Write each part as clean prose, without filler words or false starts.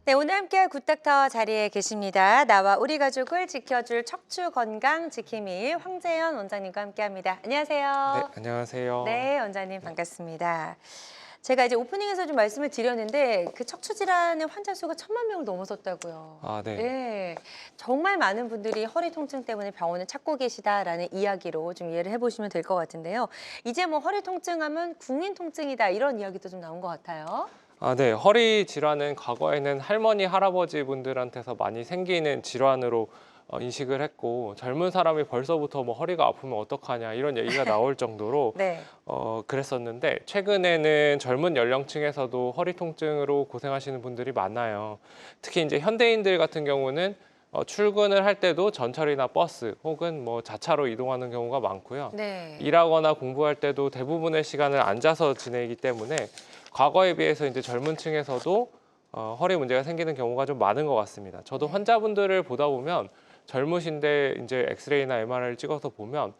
네, 오늘 함께할 굿닥터 자리에 계십니다. 나와 우리 가족을 지켜줄 척추 건강 지킴이 황재현 원장님과 함께합니다. 안녕하세요. 네, 안녕하세요. 네, 원장님 반갑습니다. 제가 이제 오프닝에서 좀 말씀을 드렸는데 그 척추 질환의 환자 수가 1,000만 명을 넘어섰다고요. 아, 네. 네, 정말 많은 분들이 허리 통증 때문에 병원을 찾고 계시다라는 이야기로 좀 이해를 해보시면 될 것 같은데요. 이제 뭐 허리 통증하면 국민 통증이다 이런 이야기도 좀 나온 것 같아요. 아, 네. 허리 질환은 과거에는 할머니, 할아버지 분들한테서 많이 생기는 질환으로 인식을 했고, 젊은 사람이 벌써부터 뭐 허리가 아프면 어떡하냐 이런 얘기가 나올 정도로 네. 그랬었는데, 최근에는 젊은 연령층에서도 허리 통증으로 고생하시는 분들이 많아요. 특히 이제 현대인들 같은 경우는 출근을 할 때도 전철이나 버스 혹은 뭐 자차로 이동하는 경우가 많고요. 네. 일하거나 공부할 때도 대부분의 시간을 앉아서 지내기 때문에 과거에 비해서 이제 젊은 층에서도 허리 문제가 생기는 경우가 좀 많은 것 같습니다. 저도 네. 환자분들을 보다 보면 젊으신데 이제 엑스레이나 MRI를 찍어서 보면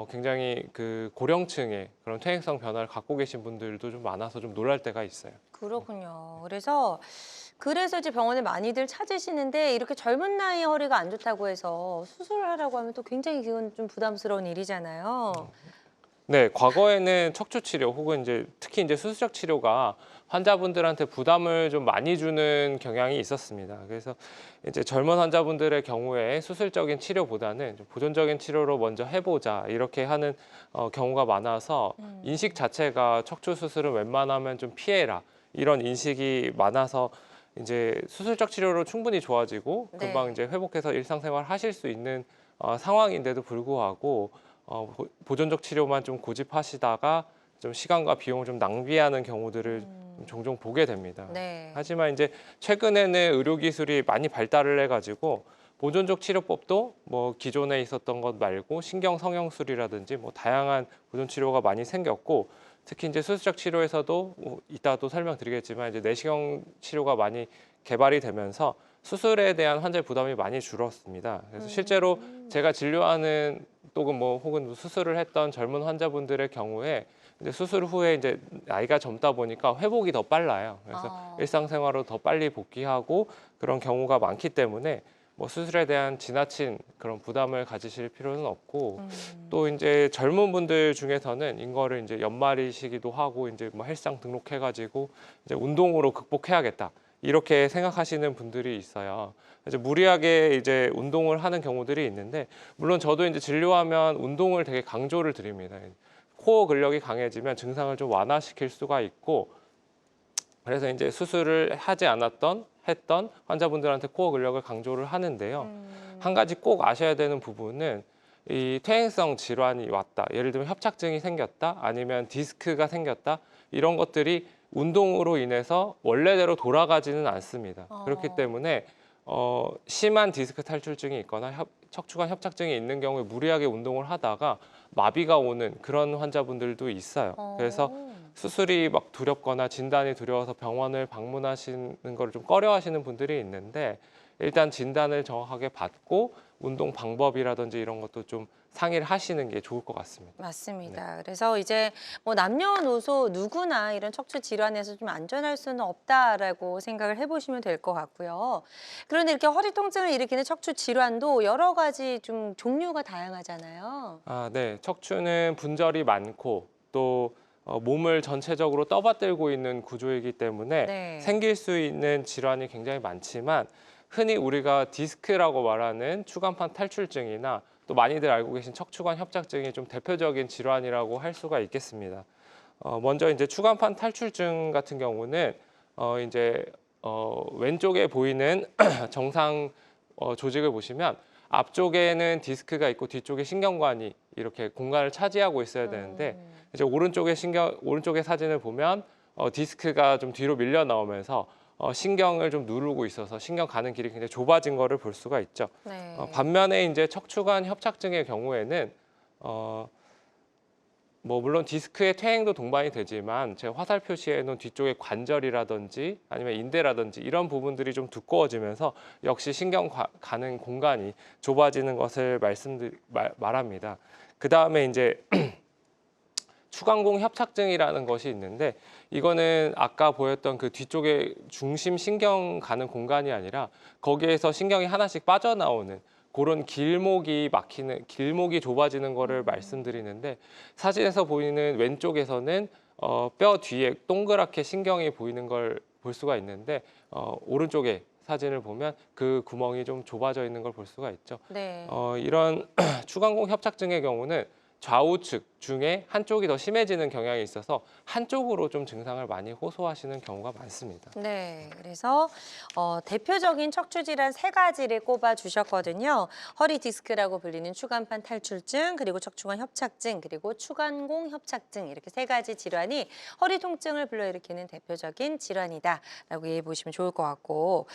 굉장히 그 고령층의 그런 퇴행성 변화를 갖고 계신 분들도 좀 많아서 좀 놀랄 때가 있어요. 그렇군요. 그래서 이제 병원을 많이들 찾으시는데 이렇게 젊은 나이에 허리가 안 좋다고 해서 수술을 하라고 하면 또 굉장히 그건 좀 부담스러운 일이잖아요. 네, 과거에는 척추 치료 혹은 이제 특히 이제 수술적 치료가 환자분들한테 부담을 좀 많이 주는 경향이 있었습니다. 그래서 이제 젊은 환자분들의 경우에 수술적인 치료보다는 좀 보존적인 치료로 먼저 해보자 이렇게 하는 경우가 많아서 인식 자체가 척추 수술은 웬만하면 좀 피해라 이런 인식이 많아서 이제 수술적 치료로 충분히 좋아지고 네. 금방 이제 회복해서 일상생활 하실 수 있는 상황인데도 불구하고 보존적 치료만 좀 고집하시다가 좀 시간과 비용을 좀 낭비하는 경우들을 종종 보게 됩니다. 네. 하지만 이제 최근에는 의료 기술이 많이 발달을 해가지고 보존적 치료법도 뭐 기존에 있었던 것 말고 신경 성형술이라든지 뭐 다양한 보존 치료가 많이 생겼고, 특히 이제 수술적 치료에서도 이따 또 설명드리겠지만 이제 내시경 치료가 많이 개발이 되면서 수술에 대한 환자의 부담이 많이 줄었습니다. 그래서 실제로 제가 진료하는 또는 뭐 혹은 수술을 했던 젊은 환자분들의 경우에 이제 수술 후에 이제 나이가 젊다 보니까 회복이 더 빨라요. 그래서 일상생활로 더 빨리 복귀하고 그런 경우가 많기 때문에 뭐 수술에 대한 지나친 그런 부담을 가지실 필요는 없고, 또 이제 젊은 분들 중에서는 이거를 이제 연말이시기도 하고 이제 뭐 헬스장 등록해가지고 이제 운동으로 극복해야겠다 이렇게 생각하시는 분들이 있어요. 이제 무리하게 이제 운동을 하는 경우들이 있는데, 물론 저도 이제 진료하면 운동을 되게 강조를 드립니다. 코어 근력이 강해지면 증상을 좀 완화시킬 수가 있고, 그래서 이제 수술을 하지 않았던 했던 환자분들한테 코어 근력을 강조를 하는데요. 한 가지 꼭 아셔야 되는 부분은 이 퇴행성 질환이 왔다. 예를 들면 협착증이 생겼다, 아니면 디스크가 생겼다. 이런 것들이 운동으로 인해서 원래대로 돌아가지는 않습니다. 그렇기 때문에 심한 디스크 탈출증이 있거나 척추관 협착증이 있는 경우에 무리하게 운동을 하다가 마비가 오는 그런 환자분들도 있어요. 그래서 수술이 막 두렵거나 진단이 두려워서 병원을 방문하시는 걸 좀 꺼려하시는 분들이 있는데, 일단 진단을 정확하게 받고 운동 방법이라든지 이런 것도 좀 상의를 하시는 게 좋을 것 같습니다. 맞습니다. 그래서 이제 뭐 남녀노소 누구나 이런 척추 질환에서 좀 안전할 수는 없다라고 생각을 해보시면 될 것 같고요. 그런데 이렇게 허리 통증을 일으키는 척추 질환도 여러 가지 좀 종류가 다양하잖아요. 아, 네. 척추는 분절이 많고 또 몸을 전체적으로 떠받들고 있는 구조이기 때문에 네. 생길 수 있는 질환이 굉장히 많지만, 흔히 우리가 디스크라고 말하는 추간판 탈출증이나 또 많이들 알고 계신 척추관 협착증이 좀 대표적인 질환이라고 할 수가 있겠습니다. 먼저 이제 추간판 탈출증 같은 경우는 이제 왼쪽에 보이는 정상 조직을 보시면 앞쪽에는 디스크가 있고 뒤쪽에 신경관이 이렇게 공간을 차지하고 있어야 되는데, 이제 오른쪽의 사진을 보면 디스크가 좀 뒤로 밀려 나오면서 신경을 좀 누르고 있어서 신경 가는 길이 굉장히 좁아진 거를 볼 수가 있죠. 네. 반면에 이제 척추관 협착증의 경우에는 뭐 물론 디스크의 퇴행도 동반이 되지만 제가 화살 표시해 놓은 뒤쪽의 관절이라든지 아니면 인대라든지 이런 부분들이 좀 두꺼워지면서 역시 신경 가는 공간이 좁아지는 것을 말합니다. 그 다음에 이제 추간공 협착증이라는 것이 있는데 이거는 아까 보였던 그 뒤쪽에 중심 신경 가는 공간이 아니라 거기에서 신경이 하나씩 빠져나오는 그런 길목이 좁아지는 거를 말씀드리는데 사진에서 보이는 왼쪽에서는 뼈 뒤에 동그랗게 신경이 보이는 걸 볼 수가 있는데 오른쪽에 사진을 보면 그 구멍이 좀 좁아져 있는 걸 볼 수가 있죠. 네. 이런 추간공 협착증의 경우는 좌우측 중에 한쪽이 더 심해지는 경향이 있어서 한쪽으로 좀 증상을 많이 호소하시는 경우가 많습니다. 네, 그래서 대표적인 척추 질환 세 가지를 꼽아 주셨거든요. 허리 디스크라고 불리는 추간판 탈출증, 그리고 척추관 협착증, 그리고 추간공 협착증 이렇게 세 가지 질환이 허리 통증을 불러일으키는 대표적인 질환이다라고 이해해 보시면 좋을 것 같고,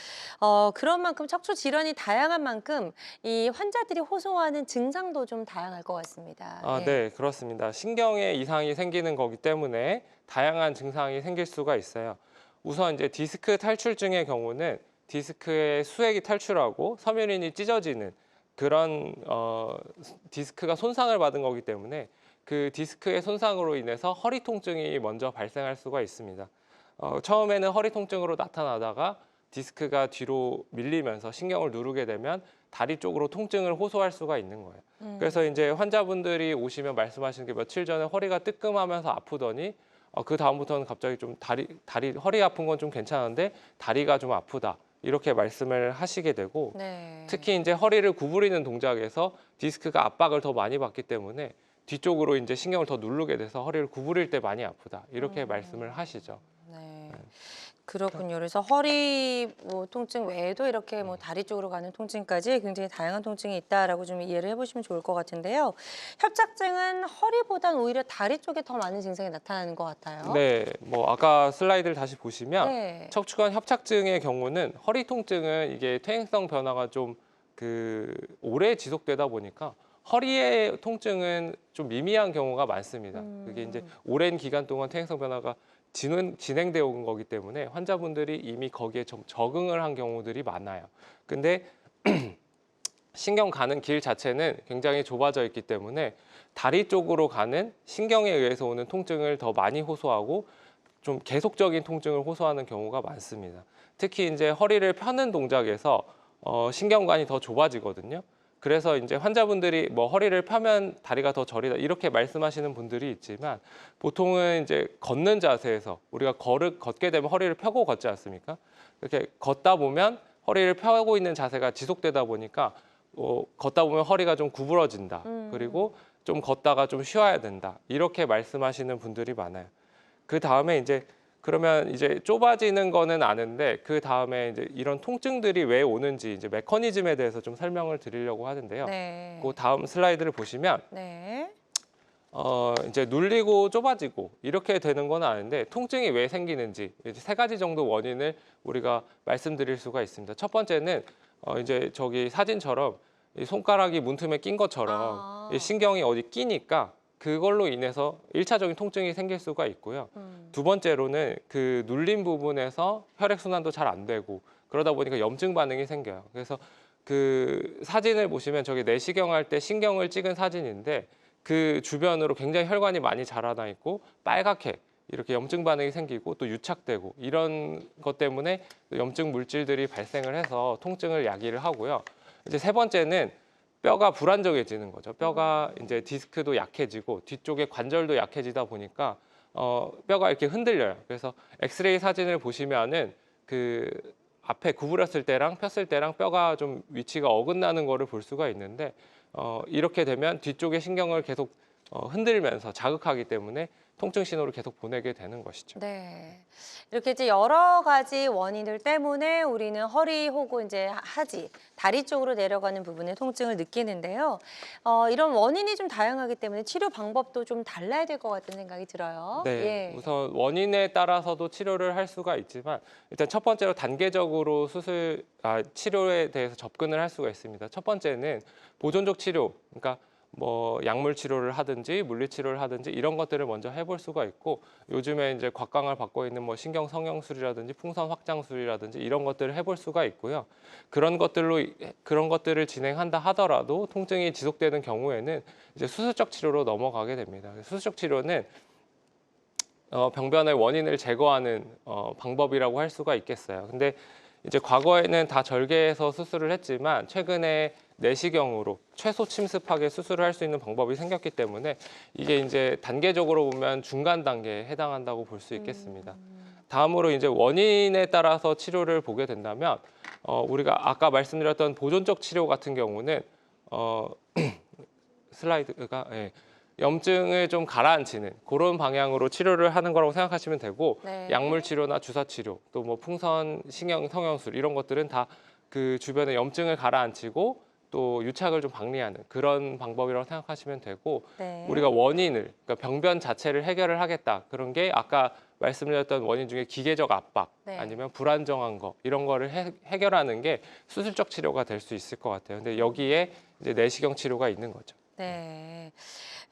그런 만큼 척추 질환이 다양한 만큼 이 환자들이 호소하는 증상도 좀 다양할 것 같습니다. 네, 그렇습니다. 신경에 이상이 생기는 거기 때문에 다양한 증상이 생길 수가 있어요. 우선 이제 디스크 탈출증의 경우는 디스크의 수액이 탈출하고 섬유린이 찢어지는 그런 디스크가 손상을 받은 거기 때문에 그 디스크의 손상으로 인해서 허리 통증이 먼저 발생할 수가 있습니다. 처음에는 허리 통증으로 나타나다가 디스크가 뒤로 밀리면서 신경을 누르게 되면 다리 쪽으로 통증을 호소할 수가 있는 거예요. 그래서 이제 환자분들이 오시면 말씀하시는 게 며칠 전에 허리가 뜨끔하면서 아프더니 그 다음부터는 갑자기 좀 허리 아픈 건 좀 괜찮은데 다리가 좀 아프다. 이렇게 말씀을 하시게 되고 네. 특히 이제 허리를 구부리는 동작에서 디스크가 압박을 더 많이 받기 때문에 뒤쪽으로 이제 신경을 더 누르게 돼서 허리를 구부릴 때 많이 아프다. 이렇게 말씀을 하시죠. 네. 그렇군요. 그래서 허리 뭐 통증 외에도 이렇게 뭐 다리 쪽으로 가는 통증까지 굉장히 다양한 통증이 있다라고 좀 이해를 해보시면 좋을 것 같은데요. 협착증은 허리보단 오히려 다리 쪽에 더 많은 증상이 나타나는 것 같아요. 네, 뭐 아까 슬라이드를 다시 보시면 네. 척추관 협착증의 경우는 허리 통증은 이게 퇴행성 변화가 좀 오래 지속되다 보니까 허리의 통증은 좀 미미한 경우가 많습니다. 그게 이제 오랜 기간 동안 퇴행성 변화가 진행되어 온 거기 때문에 환자분들이 이미 거기에 좀 적응을 한 경우들이 많아요. 근데 신경 가는 길 자체는 굉장히 좁아져 있기 때문에 다리 쪽으로 가는 신경에 의해서 오는 통증을 더 많이 호소하고 좀 계속적인 통증을 호소하는 경우가 많습니다. 특히 이제 허리를 펴는 동작에서 신경관이 더 좁아지거든요. 그래서 이제 환자분들이 뭐 허리를 펴면 다리가 더 저리다 이렇게 말씀하시는 분들이 있지만 보통은 이제 걷는 자세에서 우리가 걷게 되면 허리를 펴고 걷지 않습니까? 이렇게 걷다 보면 허리를 펴고 있는 자세가 지속되다 보니까 걷다 보면 허리가 좀 구부러진다. 그리고 좀 걷다가 좀 쉬어야 된다. 이렇게 말씀하시는 분들이 많아요. 그 다음에 이제 그러면 이제 좁아지는 거는 아는데 그 다음에 이제 이런 통증들이 왜 오는지 이제 메커니즘에 대해서 좀 설명을 드리려고 하는데요. 네. 그 다음 슬라이드를 보시면 네. 이제 눌리고 좁아지고 이렇게 되는 건 아는데 통증이 왜 생기는지 이제 세 가지 정도 원인을 우리가 말씀드릴 수가 있습니다. 첫 번째는 이제 저기 사진처럼 이 손가락이 문틈에 낀 것처럼 이 신경이 어디 끼니까 그걸로 인해서 일차적인 통증이 생길 수가 있고요. 두 번째로는 그 눌린 부분에서 혈액순환도 잘 안 되고 그러다 보니까 염증 반응이 생겨요. 그래서 그 사진을 보시면 저기 내시경할 때 신경을 찍은 사진인데 그 주변으로 굉장히 혈관이 많이 자라나 있고 빨갛게 이렇게 염증 반응이 생기고 또 유착되고 이런 것 때문에 염증 물질들이 발생을 해서 통증을 야기를 하고요. 이제 세 번째는 뼈가 불안정해지는 거죠. 뼈가 이제 디스크도 약해지고 뒤쪽에 관절도 약해지다 보니까 뼈가 이렇게 흔들려요. 그래서 엑스레이 사진을 보시면은 그 앞에 구부렸을 때랑 폈을 때랑 뼈가 좀 위치가 어긋나는 거를 볼 수가 있는데 이렇게 되면 뒤쪽의 신경을 계속 흔들면서 자극하기 때문에 통증 신호를 계속 보내게 되는 것이죠. 네. 이렇게 이제 여러 가지 원인들 때문에 우리는 허리 혹은 이제 하지, 다리 쪽으로 내려가는 부분에 통증을 느끼는데요. 이런 원인이 좀 다양하기 때문에 치료 방법도 좀 달라야 될 것 같다는 생각이 들어요. 네, 예. 우선 원인에 따라서도 치료를 할 수가 있지만 일단 첫 번째로 단계적으로 치료에 대해서 접근을 할 수가 있습니다. 첫 번째는 보존적 치료, 그러니까 뭐 약물 치료를 하든지 물리 치료를 하든지 이런 것들을 먼저 해볼 수가 있고, 요즘에 이제 곽강을 받고 있는 뭐 신경 성형술이라든지 풍선 확장술이라든지 이런 것들을 해볼 수가 있고요. 그런 것들을 진행한다 하더라도 통증이 지속되는 경우에는 이제 수술적 치료로 넘어가게 됩니다. 수술적 치료는 병변의 원인을 제거하는 방법이라고 할 수가 있겠어요. 근데 이제 과거에는 다 절개해서 수술을 했지만 최근에 내시경으로 최소 침습하게 수술을 할 수 있는 방법이 생겼기 때문에 이게 이제 단계적으로 보면 중간 단계에 해당한다고 볼 수 있겠습니다. 다음으로 이제 원인에 따라서 치료를 보게 된다면 우리가 아까 말씀드렸던 보존적 치료 같은 경우는 슬라이드가 염증을 좀 가라앉히는 그런 방향으로 치료를 하는 거라고 생각하시면 되고, 네. 약물 치료나 주사 치료 또 뭐 풍선, 신경 성형술 이런 것들은 다 그 주변의 염증을 가라앉히고 또 유착을 좀 방리하는 그런 방법이라고 생각하시면 되고, 네. 우리가 원인을, 그러니까 병변 자체를 해결을 하겠다, 그런 게 아까 말씀드렸던 원인 중에 기계적 압박 네. 아니면 불안정한 거 이런 거를 해결하는 게 수술적 치료가 될 수 있을 것 같아요. 근데 여기에 이제 내시경 치료가 있는 거죠. 네.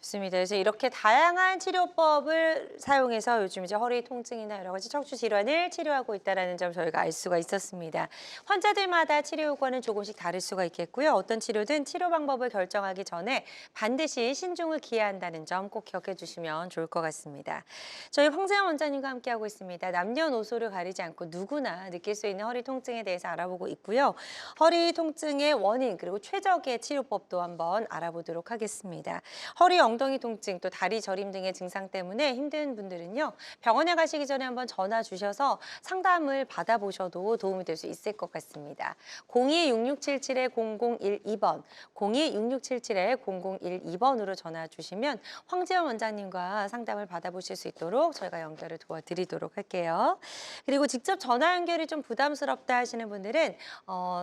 좋습니다. 그래서 이렇게 다양한 치료법을 사용해서 요즘 이제 허리 통증이나 여러 가지 척추 질환을 치료하고 있다는 점 저희가 알 수가 있었습니다. 환자들마다 치료 효과는 조금씩 다를 수가 있겠고요. 어떤 치료든 치료 방법을 결정하기 전에 반드시 신중을 기해야 한다는 점 꼭 기억해 주시면 좋을 것 같습니다. 저희 황세영 원장님과 함께하고 있습니다. 남녀노소를 가리지 않고 누구나 느낄 수 있는 허리 통증에 대해서 알아보고 있고요. 허리 통증의 원인 그리고 최적의 치료법도 한번 알아보도록 하겠습니다. 허리 엉덩이 통증, 또 다리 저림 등의 증상 때문에 힘든 분들은요. 병원에 가시기 전에 한번 전화 주셔서 상담을 받아보셔도 도움이 될 수 있을 것 같습니다. 02-6677-0012번, 02-6677-0012번으로 전화 주시면 황재원 원장님과 상담을 받아보실 수 있도록 저희가 연결을 도와드리도록 할게요. 그리고 직접 전화 연결이 좀 부담스럽다 하시는 분들은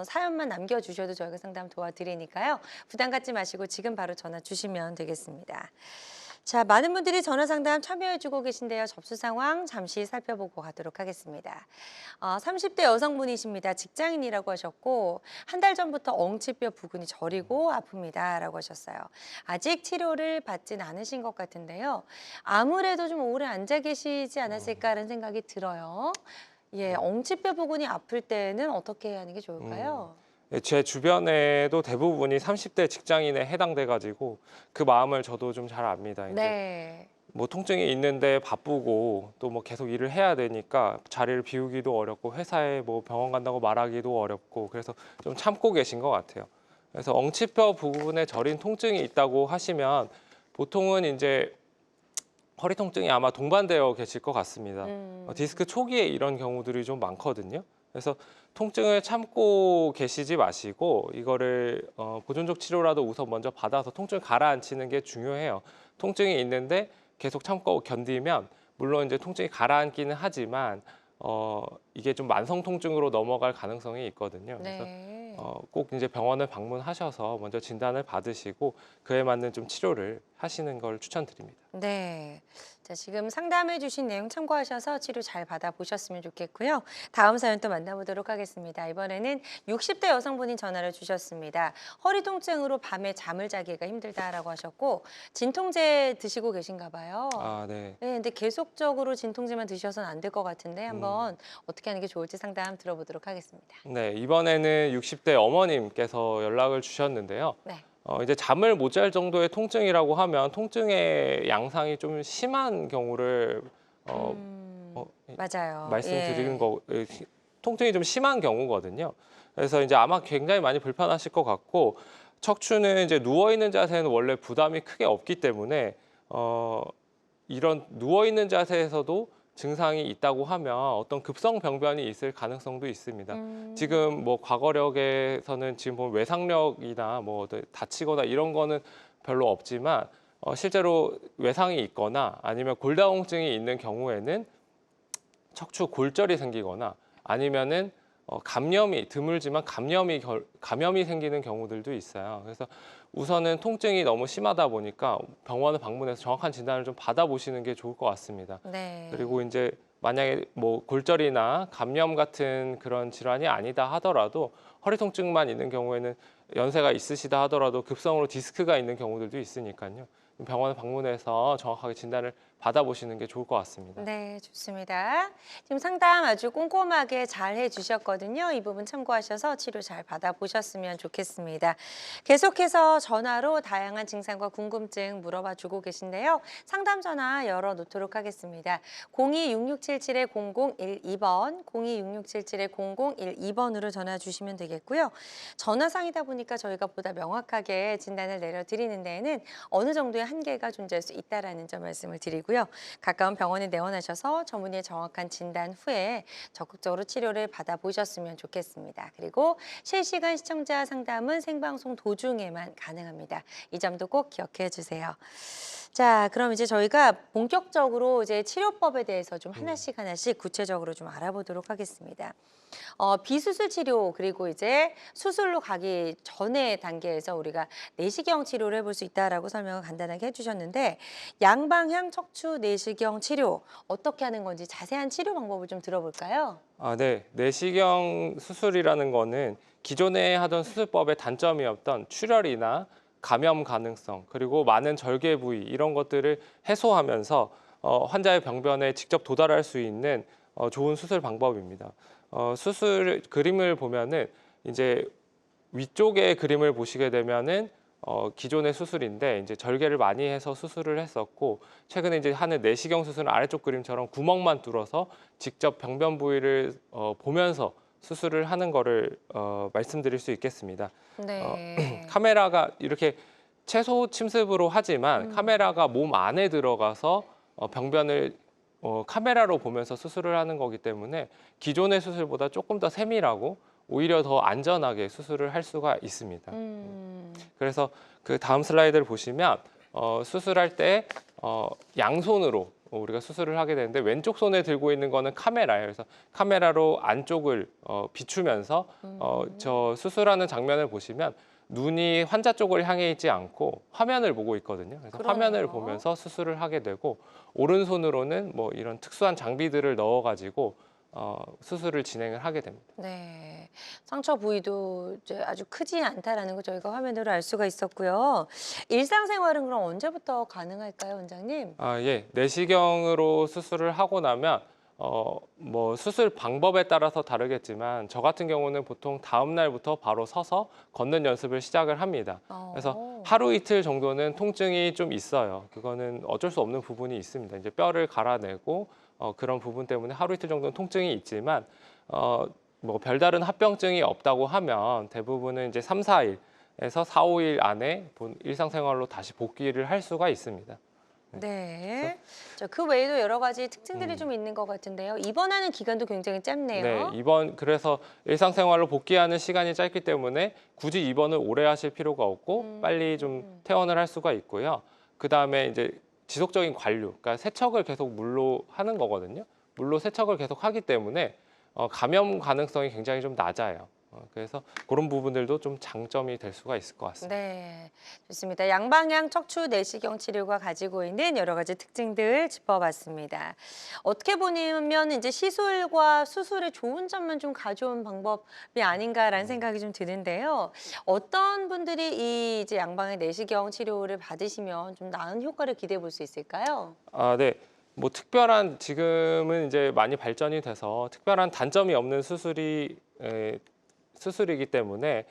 사연만 남겨주셔도 저희가 상담 도와드리니까요. 부담 갖지 마시고 지금 바로 전화 주시면 되겠습니다. 자, 많은 분들이 전화 상담 참여해주고 계신데요. 접수 상황 잠시 살펴보고 가도록 하겠습니다. 30대 여성분이십니다. 직장인이라고 하셨고 한 달 전부터 엉치뼈 부근이 저리고 아픕니다. 라고 하셨어요. 아직 치료를 받진 않으신 것 같은데요. 아무래도 좀 오래 앉아 계시지 않았을까라는 생각이 들어요. 예, 엉치뼈 부근이 아플 때는 어떻게 하는 게 좋을까요? 제 주변에도 대부분이 30대 직장인에 해당돼가지고 그 마음을 저도 좀 잘 압니다. 이제 네. 뭐 통증이 있는데 바쁘고 또 뭐 계속 일을 해야 되니까 자리를 비우기도 어렵고 회사에 뭐 병원 간다고 말하기도 어렵고, 그래서 좀 참고 계신 것 같아요. 그래서 엉치뼈 부분에 저린 통증이 있다고 하시면 보통은 이제 허리 통증이 아마 동반되어 계실 것 같습니다. 디스크 초기에 이런 경우들이 좀 많거든요. 그래서 통증을 참고 계시지 마시고 이거를 보존적 치료라도 우선 먼저 받아서 통증을 가라앉히는 게 중요해요. 통증이 있는데 계속 참고 견디면 물론 이제 통증이 가라앉기는 하지만 이게 좀 만성 통증으로 넘어갈 가능성이 있거든요. 그래서 네. 꼭 이제 병원을 방문하셔서 먼저 진단을 받으시고 그에 맞는 좀 치료를 하시는 걸 추천드립니다. 네. 자, 지금 상담해 주신 내용 참고하셔서 치료 잘 받아보셨으면 좋겠고요. 다음 사연 또 만나보도록 하겠습니다. 이번에는 60대 여성분이 전화를 주셨습니다. 허리 통증으로 밤에 잠을 자기가 힘들다라고 하셨고 진통제 드시고 계신가 봐요. 아, 네. 네, 근데 계속적으로 진통제만 드셔서는 안 될 것 같은데 한번 어떻게 하는 게 좋을지 상담 들어보도록 하겠습니다. 네, 이번에는 60대 어머님께서 연락을 주셨는데요. 네. 이제 잠을 못 잘 정도의 통증이라고 하면 통증의 양상이 좀 심한 경우를 어, 어, 맞아요. 말씀드리는 예. 거, 통증이 좀 심한 경우거든요. 그래서 이제 아마 굉장히 많이 불편하실 것 같고, 척추는 이제 누워 있는 자세는 원래 부담이 크게 없기 때문에 이런 누워 있는 자세에서도 증상이 있다고 하면 어떤 급성 병변이 있을 가능성도 있습니다. 지금 뭐 과거력에서는 지금 보면 외상력이나 뭐 어떤 다치거나 이런 거는 별로 없지만 실제로 외상이 있거나 아니면 골다공증이 있는 경우에는 척추 골절이 생기거나 아니면은 감염이 드물지만 감염이 생기는 경우들도 있어요. 그래서 우선은 통증이 너무 심하다 보니까 병원을 방문해서 정확한 진단을 좀 받아보시는 게 좋을 것 같습니다. 네. 그리고 이제 만약에 뭐 골절이나 감염 같은 그런 질환이 아니다 하더라도 허리 통증만 있는 경우에는 연세가 있으시다 하더라도 급성으로 디스크가 있는 경우들도 있으니까요. 병원에 방문해서 정확하게 진단을 받아보시는 게 좋을 것 같습니다. 네, 좋습니다. 지금 상담 아주 꼼꼼하게 잘 해주셨거든요. 이 부분 참고하셔서 치료 잘 받아보셨으면 좋겠습니다. 계속해서 전화로 다양한 증상과 궁금증 물어봐 주고 계신데요. 상담 전화 열어놓도록 하겠습니다. 02-6677-0012번, 02-6677-0012번으로 전화 주시면 되겠고요. 전화상이다 보니까 저희가 보다 명확하게 진단을 내려드리는 데에는 어느 정도의 한계가 존재할 수 있다는 점 말씀을 드리고요. 가까운 병원에 내원하셔서 전문의의 정확한 진단 후에 적극적으로 치료를 받아보셨으면 좋겠습니다. 그리고 실시간 시청자 상담은 생방송 도중에만 가능합니다. 이 점도 꼭 기억해 주세요. 자, 그럼 이제 저희가 본격적으로 이제 치료법에 대해서 좀 하나씩 구체적으로 좀 알아보도록 하겠습니다. 비수술 치료 그리고 이제 수술로 가기 전의 단계에서 우리가 내시경 치료를 해볼 수 있다라고 설명을 간단하게 해주셨는데 양방향 척추 내시경 치료 어떻게 하는 건지 자세한 치료 방법을 좀 들어볼까요? 네. 내시경 수술이라는 거는 기존에 하던 수술법의 단점이었던 출혈이나 감염 가능성, 그리고 많은 절개 부위 이런 것들을 해소하면서 환자의 병변에 직접 도달할 수 있는 좋은 수술 방법입니다. 수술 그림을 보면은 이제 위쪽의 그림을 보시게 되면은 기존의 수술인데 이제 절개를 많이 해서 수술을 했었고 최근에 이제 하는 내시경 수술은 아래쪽 그림처럼 구멍만 뚫어서 직접 병변 부위를 보면서 수술을 하는 거를 말씀드릴 수 있겠습니다. 네. 카메라가 이렇게 최소 침습으로 하지만 카메라가 몸 안에 들어가서 병변을 카메라로 보면서 수술을 하는 거기 때문에 기존의 수술보다 조금 더 세밀하고 오히려 더 안전하게 수술을 할 수가 있습니다. 그래서 그 다음 슬라이드를 보시면 수술할 때 양손으로 우리가 수술을 하게 되는데 왼쪽 손에 들고 있는 거는 카메라예요. 그래서 카메라로 안쪽을 비추면서 저 수술하는 장면을 보시면 눈이 환자 쪽을 향해 있지 않고 화면을 보고 있거든요. 그래서 그러네요. 화면을 보면서 수술을 하게 되고 오른손으로는 뭐 이런 특수한 장비들을 넣어가지고 수술을 진행을 하게 됩니다. 네, 상처 부위도 이제 아주 크지 않다라는 거 저희가 화면으로 알 수가 있었고요. 일상생활은 그럼 언제부터 가능할까요, 원장님? 예. 내시경으로 수술을 하고 나면 뭐 수술 방법에 따라서 다르겠지만 저 같은 경우는 보통 다음 날부터 바로 서서 걷는 연습을 시작을 합니다. 그래서 하루 이틀 정도는 통증이 좀 있어요. 그거는 어쩔 수 없는 부분이 있습니다. 이제 뼈를 갈아내고 그런 부분 때문에 하루 이틀 정도는 통증이 있지만 뭐 별다른 합병증이 없다고 하면 대부분은 이제 3, 4일에서 4, 5일 안에 일상생활로 다시 복귀를 할 수가 있습니다. 네. 그 외에도 여러 가지 특징들이 좀 있는 것 같은데요. 입원하는 기간도 굉장히 짧네요. 네, 그래서 일상생활로 복귀하는 시간이 짧기 때문에 굳이 입원을 오래 하실 필요가 없고 빨리 좀 퇴원을 할 수가 있고요. 그 다음에 이제 지속적인 관류, 그러니까 세척을 계속 물로 하는 거거든요. 물로 세척을 계속 하기 때문에 감염 가능성이 굉장히 좀 낮아요. 그래서 그런 부분들도 좀 장점이 될 수가 있을 것 같습니다. 네, 좋습니다. 양방향 척추 내시경 치료가 가지고 있는 여러 가지 특징들 짚어봤습니다. 어떻게 보면 이제 시술과 수술의 좋은 점만 좀 가져온 방법이 아닌가라는 생각이 좀 드는데요. 어떤 분들이 이 이제 양방향 내시경 치료를 받으시면 좀 나은 효과를 기대해 볼 수 있을까요? 네. 뭐 특별한 지금은 이제 많이 발전이 돼서 특별한 단점이 없는 수술이기 때문에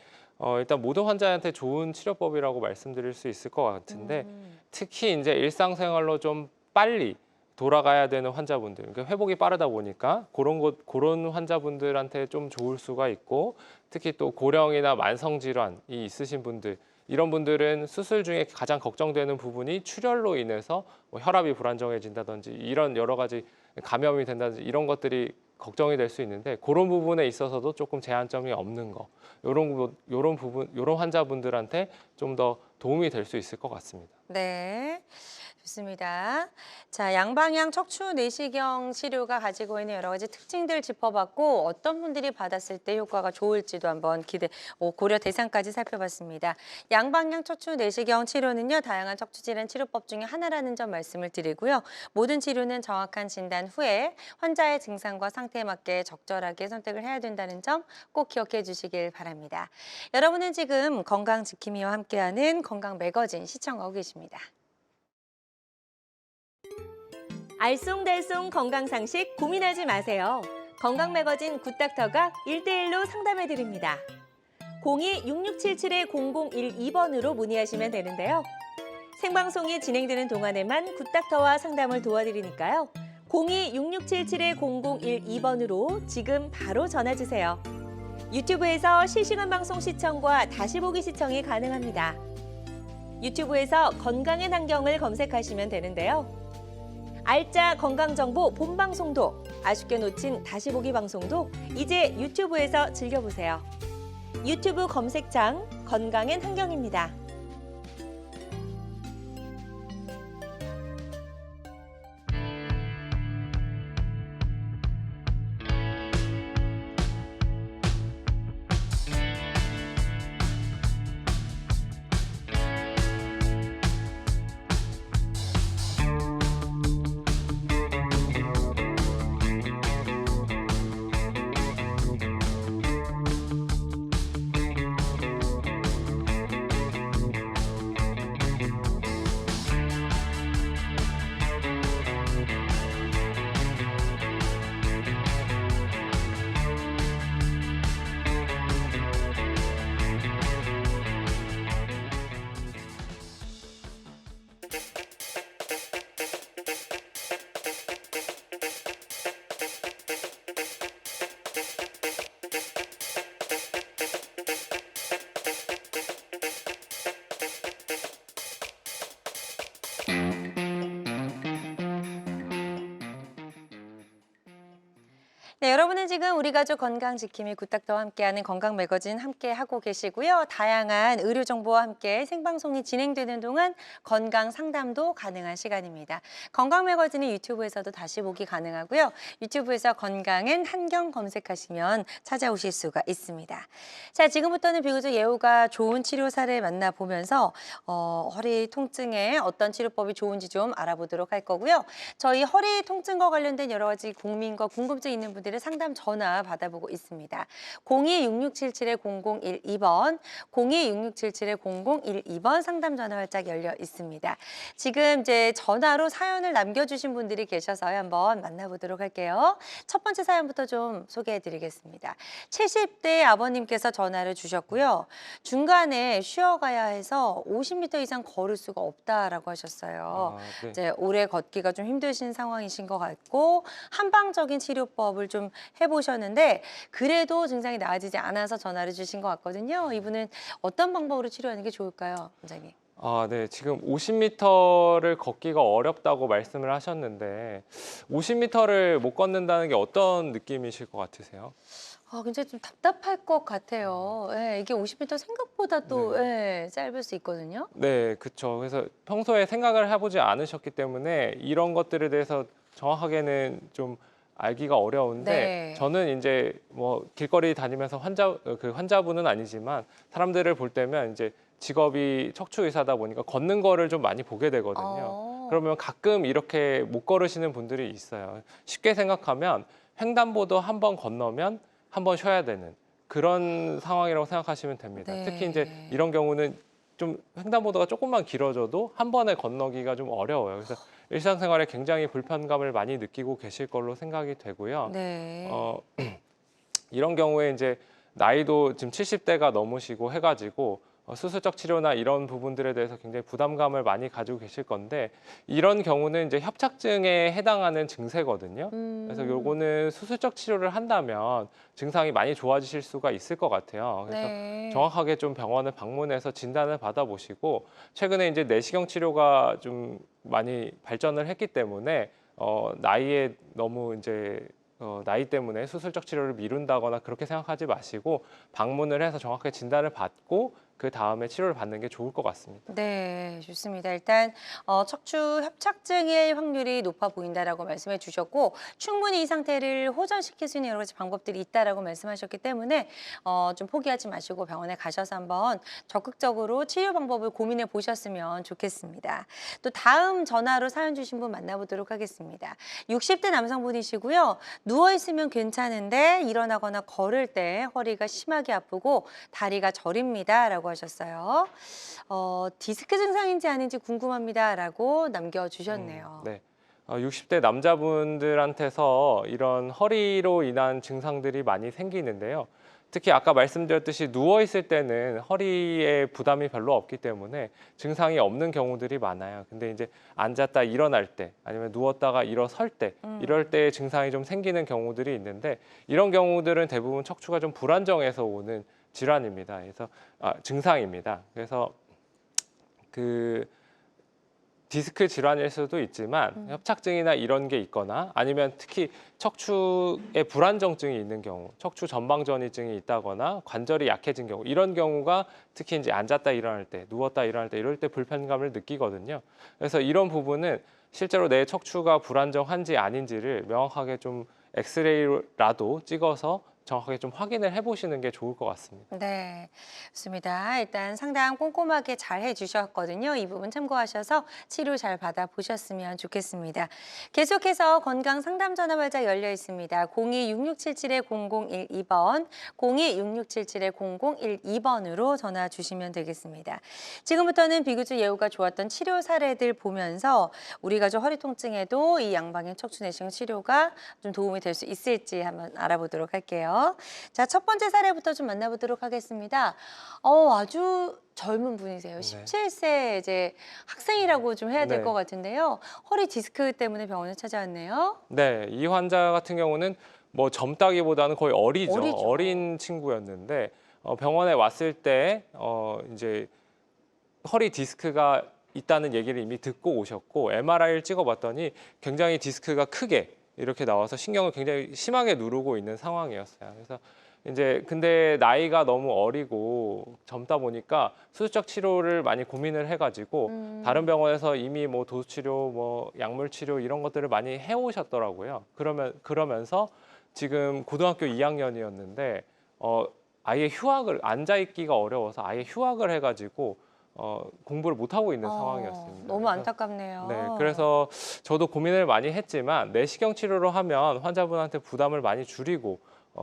일단 모든 환자한테 좋은 치료법이라고 말씀드릴 수 있을 것 같은데 특히 이제 일상생활로 좀 빨리 돌아가야 되는 환자분들, 그러니까 회복이 빠르다 보니까 그런 환자분들한테 좀 좋을 수가 있고 특히 또 고령이나 만성 질환이 있으신 분들 이런 분들은 수술 중에 가장 걱정되는 부분이 출혈로 인해서 뭐 혈압이 불안정해진다든지 이런 여러 가지 감염이 된다든지 이런 것들이 걱정이 될 수 있는데 그런 부분에 있어서도 조금 제한점이 없는 거 이런 부분 이런 환자분들한테 좀 더 도움이 될 수 있을 것 같습니다. 네, 좋습니다. 자, 양방향 척추 내시경 치료가 가지고 있는 여러 가지 특징들 짚어봤고 어떤 분들이 받았을 때 효과가 좋을지도 한번 고려 대상까지 살펴봤습니다. 양방향 척추 내시경 치료는요, 다양한 척추 질환 치료법 중에 하나라는 점 말씀을 드리고요. 모든 치료는 정확한 진단 후에 환자의 증상과 상태에 맞게 적절하게 선택을 해야 된다는 점 꼭 기억해 주시길 바랍니다. 여러분은 지금 건강 지킴이와 함께하는 건강 매거진 시청하고 계십니다. 알쏭달쏭 건강상식 고민하지 마세요. 건강 매거진 굿닥터가 1대1로 상담해 드립니다. 02-6677-0012번으로 문의하시면 되는데요. 생방송이 진행되는 동안에만 굿닥터와 상담을 도와드리니까요. 02-6677-0012번으로 지금 바로 전화 주세요. 유튜브에서 실시간 방송 시청과 다시 보기 시청이 가능합니다. 유튜브에서 건강의 환경을 검색하시면 되는데요. 알짜 건강정보 본방송도, 아쉽게 놓친 다시 보기 방송도 이제 유튜브에서 즐겨보세요. 유튜브 검색창 건강엔 환경입니다. 네, 여러분은 지금 우리 가족 건강 지킴이 굿닥터와 함께하는 건강 매거진 함께 하고 계시고요. 다양한 의료 정보와 함께 생방송이 진행되는 동안 건강 상담도 가능한 시간입니다. 건강 매거진은 유튜브에서도 다시 보기 가능하고요. 유튜브에서 건강엔 한경 검색하시면 찾아오실 수가 있습니다. 자, 지금부터는 비교적 예후가 좋은 치료 사례 만나보면서 허리 통증에 어떤 치료법이 좋은지 좀 알아보도록 할 거고요. 저희 허리 통증과 관련된 여러 가지 고민과 궁금증 있는 분들의 상담 전화 받아보고 있습니다. 02-6677-0012번, 02-6677-0012번 상담 전화 활짝 열려 있습니다. 지금 이제 전화로 사연을 남겨주신 분들이 계셔서요. 한번 만나보도록 할게요. 첫 번째 사연부터 좀 소개해드리겠습니다. 70대 아버님께서 전화를 주셨고요. 중간에 쉬어가야 해서 50m 이상 걸을 수가 없다라고 하셨어요. 네. 이제 오래 걷기가 좀 힘드신 상황이신 것 같고 한방적인 치료법을 좀 해보셨는데 그래도 증상이 나아지지 않아서 전화를 주신 것 같거든요. 이분은 어떤 방법으로 치료하는 게 좋을까요, 원장님? 네. 지금 50m를 걷기가 어렵다고 말씀을 하셨는데 50m를 못 걷는다는 게 어떤 느낌이실 것 같으세요? 굉장히 좀 답답할 것 같아요. 예, 이게 50m 생각보다 또 예, 짧을 수 있거든요. 네, 그렇죠. 그래서 평소에 생각을 해보지 않으셨기 때문에 이런 것들에 대해서 정확하게는 좀 알기가 어려운데 네. 저는 이제 뭐 길거리 다니면서 환자분은 아니지만 사람들을 볼 때면 이제 직업이 척추 의사다 보니까 걷는 거를 좀 많이 보게 되거든요. 그러면 가끔 이렇게 못 걸으시는 분들이 있어요. 쉽게 생각하면 횡단보도 한 번 건너면 한 번 쉬어야 되는 그런 상황이라고 생각하시면 됩니다. 네. 특히 이제 이런 경우는 좀 횡단보도가 조금만 길어져도 한 번에 건너기가 좀 어려워요. 그래서 일상생활에 굉장히 불편감을 많이 느끼고 계실 걸로 생각이 되고요. 네. 이런 경우에 이제 나이도 지금 70대가 넘으시고 해가지고 수술적 치료나 이런 부분들에 대해서 굉장히 부담감을 많이 가지고 계실 건데 이런 경우는 이제 협착증에 해당하는 증세거든요. 그래서 요거는 수술적 치료를 한다면 증상이 많이 좋아지실 수가 있을 것 같아요. 그래서 네. 정확하게 좀 병원을 방문해서 진단을 받아보시고 최근에 이제 내시경 치료가 좀 많이 발전을 했기 때문에 나이에 너무 이제 나이 때문에 수술적 치료를 미룬다거나 그렇게 생각하지 마시고 방문을 해서 정확하게 진단을 받고 그 다음에 치료를 받는 게 좋을 것 같습니다. 네, 좋습니다. 일단 척추 협착증일 확률이 높아 보인다라고 말씀해 주셨고 충분히 이 상태를 호전시킬 수 있는 여러 가지 방법들이 있다라고 말씀하셨기 때문에 좀 포기하지 마시고 병원에 가셔서 한번 적극적으로 치료 방법을 고민해 보셨으면 좋겠습니다. 또 다음 전화로 사연 주신 분 만나보도록 하겠습니다. 60대 남성분이시고요. 누워 있으면 괜찮은데 일어나거나 걸을 때 허리가 심하게 아프고 다리가 저립니다라고 하셨어요. 디스크 증상인지 아닌지 궁금합니다라고 남겨주셨네요. 네. 60대 남자분들한테서 이런 허리로 인한 증상들이 많이 생기는데요. 특히 아까 말씀드렸듯이 누워 있을 때는 허리에 부담이 별로 없기 때문에 증상이 없는 경우들이 많아요. 근데 이제 앉았다 일어날 때 아니면 누웠다가 일어설 때 이럴 때 증상이 좀 생기는 경우들이 있는데 이런 경우들은 대부분 척추가 좀 불안정해서 오는 질환입니다. 그래서 증상입니다. 그래서 그 디스크 질환일 수도 있지만 협착증이나 이런 게 있거나 아니면 특히 척추에 불안정증이 있는 경우, 척추 전방전이증이 있다거나 관절이 약해진 경우 이런 경우가 특히 이제 앉았다 일어날 때, 누웠다 일어날 때 이럴 때 불편감을 느끼거든요. 그래서 이런 부분은 실제로 내 척추가 불안정한지 아닌지를 명확하게 좀 엑스레이라도 찍어서 정확하게 좀 확인을 해보시는 게 좋을 것 같습니다. 네, 좋습니다. 일단 상담 꼼꼼하게 잘 해주셨거든요. 이 부분 참고하셔서 치료 잘 받아보셨으면 좋겠습니다. 계속해서 건강 상담 전화 발자 열려 있습니다. 02-6677-0012번, 02-6677-0012번으로 전화 주시면 되겠습니다. 지금부터는 비교적 예후가 좋았던 치료 사례들 보면서 우리가 좀 허리 통증에도 이 양방향 척추 내시경 치료가 좀 도움이 될 수 있을지 한번 알아보도록 할게요. 자, 첫 번째 사례부터 좀 만나보도록 하겠습니다. 아주 젊은 분이세요. 17세 이제 학생이라고 좀 해야 될 네. 것 같은데요. 허리 디스크 때문에 병원에 찾아왔네요. 네, 이 환자 같은 경우는 뭐 젊다기보다는 거의 어리죠. 어리죠. 어린 친구였는데 병원에 왔을 때 이제 허리 디스크가 있다는 얘기를 이미 듣고 오셨고 MRI를 찍어봤더니 굉장히 디스크가 크게 이렇게 나와서 신경을 굉장히 심하게 누르고 있는 상황이었어요. 그래서 이제 근데 나이가 너무 어리고 젊다 보니까 수술적 치료를 많이 고민을 해가지고 다른 병원에서 이미 뭐 도수 치료, 뭐 약물 치료 이런 것들을 많이 해오셨더라고요. 그러면서 지금 고등학교 2학년이었는데 아예 휴학을 앉아 있기가 어려워서 아예 휴학을 해가지고 공부를 못 하고 있는 상황이었습니다. 너무 그래서 안타깝네요. 네, 그래서 저도 고민을 많이 했지만 내시경 치료로 하면 환자분한테 부담을 많이 줄이고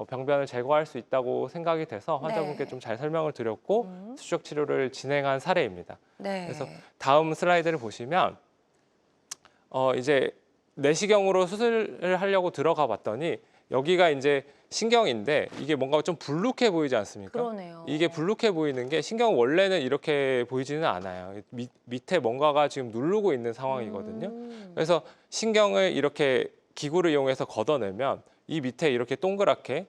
병변을 제거할 수 있다고 생각이 돼서 환자분께 네. 좀 잘 설명을 드렸고 수축 치료를 진행한 사례입니다. 네. 그래서 다음 슬라이드를 보시면 이제 내시경으로 수술을 하려고 들어가 봤더니 여기가 이제 신경인데 이게 뭔가 좀 불룩해 보이지 않습니까? 그러네요. 이게 불룩해 보이는 게 신경 원래는 이렇게 보이지는 않아요. 밑에 뭔가가 지금 누르고 있는 상황이거든요. 그래서 신경을 이렇게 기구를 이용해서 걷어내면 이 밑에 이렇게 동그랗게